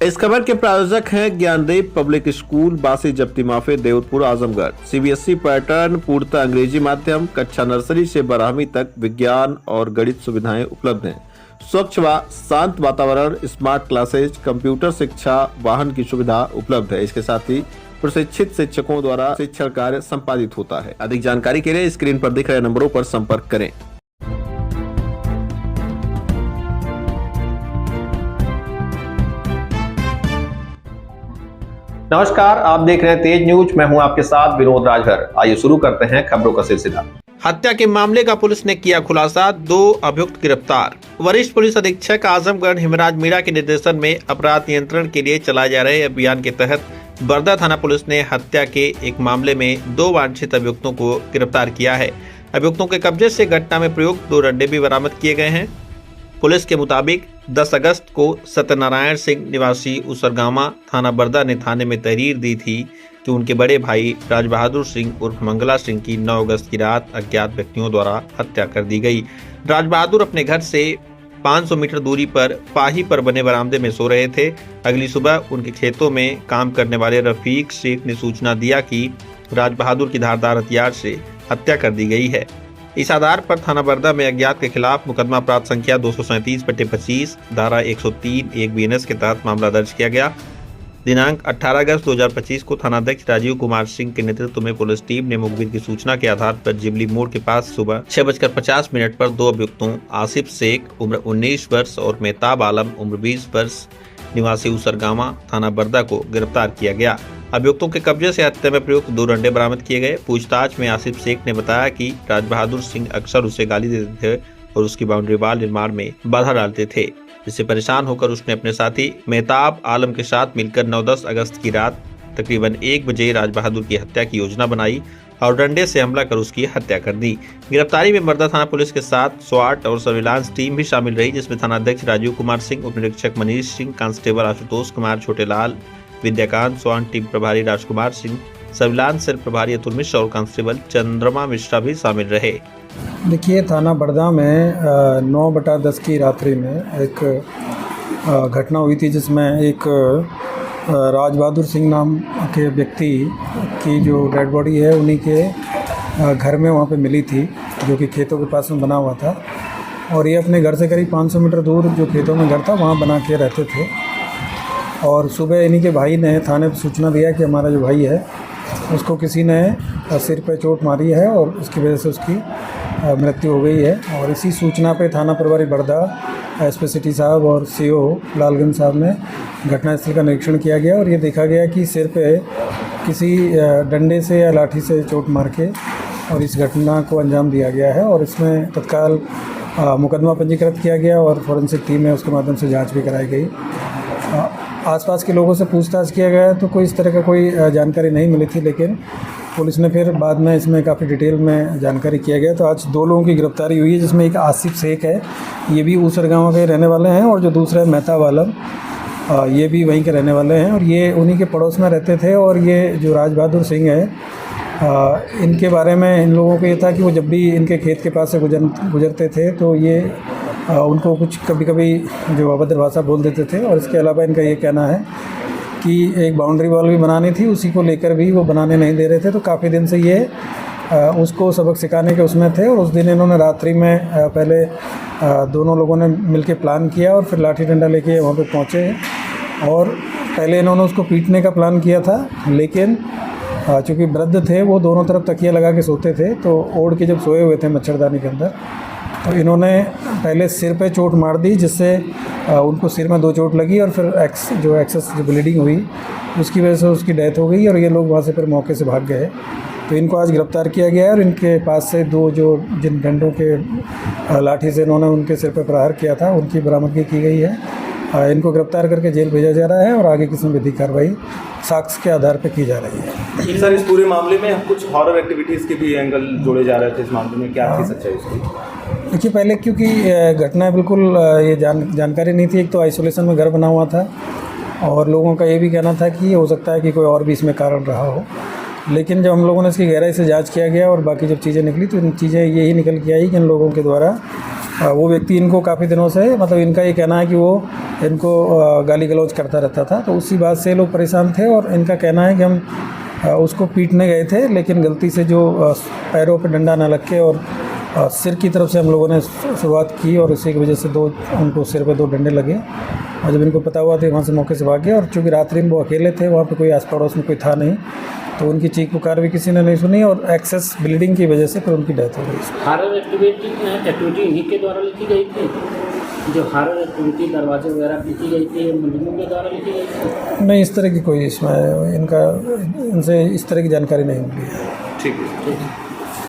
इस खबर के प्रायोजक हैं ज्ञानदीप पब्लिक स्कूल, बासी जप्ती माफी, देवतपुर, आजमगढ़। सीबीएसई पैटर्न, पूर्णतः अंग्रेजी माध्यम, कक्षा नर्सरी से 12वीं तक विज्ञान और गणित सुविधाएं उपलब्ध हैं। स्वच्छ व शांत वातावरण, स्मार्ट क्लासेज, कंप्यूटर शिक्षा, वाहन की सुविधा उपलब्ध है। इसके साथ ही प्रशिक्षित शिक्षकों द्वारा शिक्षण कार्य संपादित होता है। अधिक जानकारी के लिए स्क्रीन पर दिख रहे नंबरों पर संपर्क करें। नमस्कार, आप देख रहे हैं तेज न्यूज। मैं हूं आपके साथ विनोद राजभर। आइए शुरू करते हैं खबरों का सिलसिला। हत्या के मामले का पुलिस ने किया खुलासा, 2 अभियुक्त गिरफ्तार। वरिष्ठ पुलिस अधीक्षक आजमगढ़ हिमराज मीणा के निर्देशन में अपराध नियंत्रण के लिए चलाए जा रहे अभियान के तहत बरदा थाना पुलिस ने हत्या के एक मामले में 2 वांछित अभियुक्तों को गिरफ्तार किया है। अभियुक्तों के कब्जे से घटना में प्रयुक्त 2 डंडे भी बरामद किए गए हैं। पुलिस के मुताबिक 10 अगस्त को सत्यनारायण सिंह निवासी उसरगामा थाना बरदा ने थाने में तहरीर दी थी कि उनके बड़े भाई राज बहादुर सिंह उर्फ मंगला सिंह की 9 अगस्त की रात अज्ञात व्यक्तियों द्वारा हत्या कर दी गई। राज बहादुर अपने घर से 500 मीटर दूरी पर पाही पर बने बरामदे में सो रहे थे। अगली सुबह उनके खेतों में काम करने वाले रफीक शेख ने सूचना दिया कि राज बहादुर की धारदार हथियार से हत्या कर दी गई है। इस आधार पर थाना बरदा में अज्ञात के खिलाफ मुकदमा अपराध संख्या 237/25 धारा 103(1) BNS के तहत मामला दर्ज किया गया। दिनांक 18 अगस्त 2025 को थानाध्यक्ष राजीव कुमार सिंह के नेतृत्व में पुलिस टीम ने मुखबिर की सूचना के आधार पर जिबली मोड़ के पास सुबह 6:50 पर 2 अभियुक्तों आसिफ शेख उम्र 19 वर्ष और मेहताब आलम उम्र 20 वर्ष निवासी उसरगामा थाना बरदा को गिरफ्तार किया गया। अभियुक्तों के कब्जे से हत्या में प्रयुक्त 2 डंडे बरामद किए गए। पूछताछ में आसिफ शेख ने बताया कि राज बहादुर सिंह अक्सर उसे गाली देते थे और उसकी बाउंड्री वाल निर्माण में बाधा डालते थे, जिससे परेशान होकर उसने अपने साथी मेहताब आलम के साथ मिलकर 9-10 अगस्त की रात तकरीबन 1 बजे राज बहादुर की हत्या की योजना बनाई और डंडे से हमला कर उसकी हत्या कर दी। गिरफ्तारी में बरदा थाना पुलिस के साथ स्वाट और सर्विलांस टीम भी शामिल रही, जिसमें थानाध्यक्ष राजीव कुमार सिंह, उप निरीक्षक मनीष सिंह, कांस्टेबल आशुतोष कुमार, छोटेलाल, विद्याकांत, स्वान टीम प्रभारी राजकुमार सिंह, सर्विलांस सेल प्रभारी अतुल मिश्रा और कांस्टेबल चंद्रमा मिश्रा भी शामिल रहे। देखिए, थाना बरदा में 9/10 की रात्रि में एक घटना हुई थी, जिसमें एक राज बहादुर सिंह नाम के व्यक्ति की जो डेड बॉडी है उन्हीं के घर में वहाँ पे मिली थी, जो कि खेतों के पास में बना हुआ था। और ये अपने घर से करीब 500 मीटर दूर जो खेतों में घर था वहाँ बना के रहते थे। और सुबह इन्हीं के भाई ने थाने पर सूचना दिया कि हमारा जो भाई है उसको किसी ने सिर पे चोट मारी है और उसकी वजह से उसकी मृत्यु हो गई है। और इसी सूचना पे थाना प्रभारी बरदा एसपी सिटी साहब और सीओ लालगंज साहब ने घटनास्थल का निरीक्षण किया गया और ये देखा गया कि सिर पे किसी डंडे से या लाठी से चोट मार के और इस घटना को अंजाम दिया गया है। और इसमें तत्काल मुकदमा पंजीकृत किया गया और फॉरेंसिक टीम है उसके माध्यम से जाँच भी कराई गई। आसपास के लोगों से पूछताछ किया गया तो कोई इस तरह का कोई जानकारी नहीं मिली थी, लेकिन पुलिस ने फिर बाद में इसमें काफ़ी डिटेल में जानकारी किया गया। तो आज 2 लोगों की गिरफ्तारी हुई है, जिसमें एक आसिफ शेख है, ये भी उसरगामा के रहने वाले हैं, और जो दूसरा है मेहताब आलम, ये भी वहीं के रहने वाले हैं और ये उन्हीं के पड़ोस में रहते थे। और ये जो राज बहादुर सिंह है, इनके बारे में इन लोगों को ये था कि वो जब भी इनके खेत के पास से गुजरते थे तो ये उनको कुछ कभी कभी जो अभद्र भाषा बोल देते थे। और इसके अलावा इनका ये कहना है कि एक बाउंड्री वॉल भी बनानी थी, उसी को लेकर भी वो बनाने नहीं दे रहे थे। तो काफ़ी दिन से ये उसको सबक सिखाने के उसमें थे। और उस दिन इन्होंने रात्रि में पहले दोनों लोगों ने मिलकर प्लान किया और फिर लाठी डंडा लेके वहाँ पे पहुँचे। और पहले इन्होंने उसको पीटने का प्लान किया था, लेकिन चूँकि वृद्ध थे वो दोनों तरफ तकिया लगा के सोते थे, तो ओढ़ के जब सोए हुए थे मच्छरदानी के अंदर, तो इन्होंने पहले सिर पे चोट मार दी, जिससे उनको सिर में 2 चोट लगी और फिर एक्सेस जो ब्लीडिंग हुई उसकी वजह से उसकी डेथ हो गई। और ये लोग वहाँ से फिर मौके से भाग गए। तो इनको आज गिरफ्तार किया गया है और इनके पास से 2 जिन डंडों के लाठी से इन्होंने उनके सिर पर प्रहार किया था उनकी बरामदगी की गई है। इनको गिरफ्तार करके जेल भेजा जा रहा है और आगे किस्म विधिक कार्रवाई साक्ष्य के आधार पर की जा रही है। सर, इस पूरे मामले में कुछ हॉरर एक्टिविटीज़ के भी एंगल जोड़े जा रहे थे इस मामले में, क्या थी सच्चाई इसकी? देखिए, पहले क्योंकि घटना बिल्कुल ये जानकारी नहीं थी, एक तो आइसोलेशन में घर बना हुआ था और लोगों का ये भी कहना था कि हो सकता है कि कोई और भी इसमें कारण रहा हो। लेकिन जब हम लोगों ने इसकी गहराई से जांच किया गया और बाकी जब चीज़ें निकली तो इन चीज़ें यही निकल के आई कि इन लोगों के द्वारा वो व्यक्ति इनको काफ़ी दिनों से मतलब इनका ये कहना है कि वो इनको गाली गलौज करता रहता था, तो उसी बात से लोग परेशान थे और इनका कहना है कि हम उसको पीटने गए थे, लेकिन गलती से जो पैरों पे डंडा ना लग के और सिर की तरफ से हम लोगों ने शुरुआत की और इसी की वजह से उनको सिर पे 2 डंडे लगे। और जब इनको पता हुआ तो वहाँ से मौके से भाग गए और चूँकि रात्रि में वो अकेले थे, वहाँ पे कोई आस पड़ोस में कोई था नहीं, तो उनकी चीख पुकार भी किसी ने नहीं सुनी और एक्सेस ब्लीडिंग की वजह से फिर उनकी डेथ हो गई। हॉरर एक्टिविटी इन्हीं के द्वारा लिखी गई थी, जो हॉरर एक्टिविटी दरवाजे वगैरह लिखी गई थी मुलजिमों के द्वारा लिखी गई थी? नहीं, इस तरह की कोई इसमें इनसे इस तरह की जानकारी नहीं मिली है। ठीक है।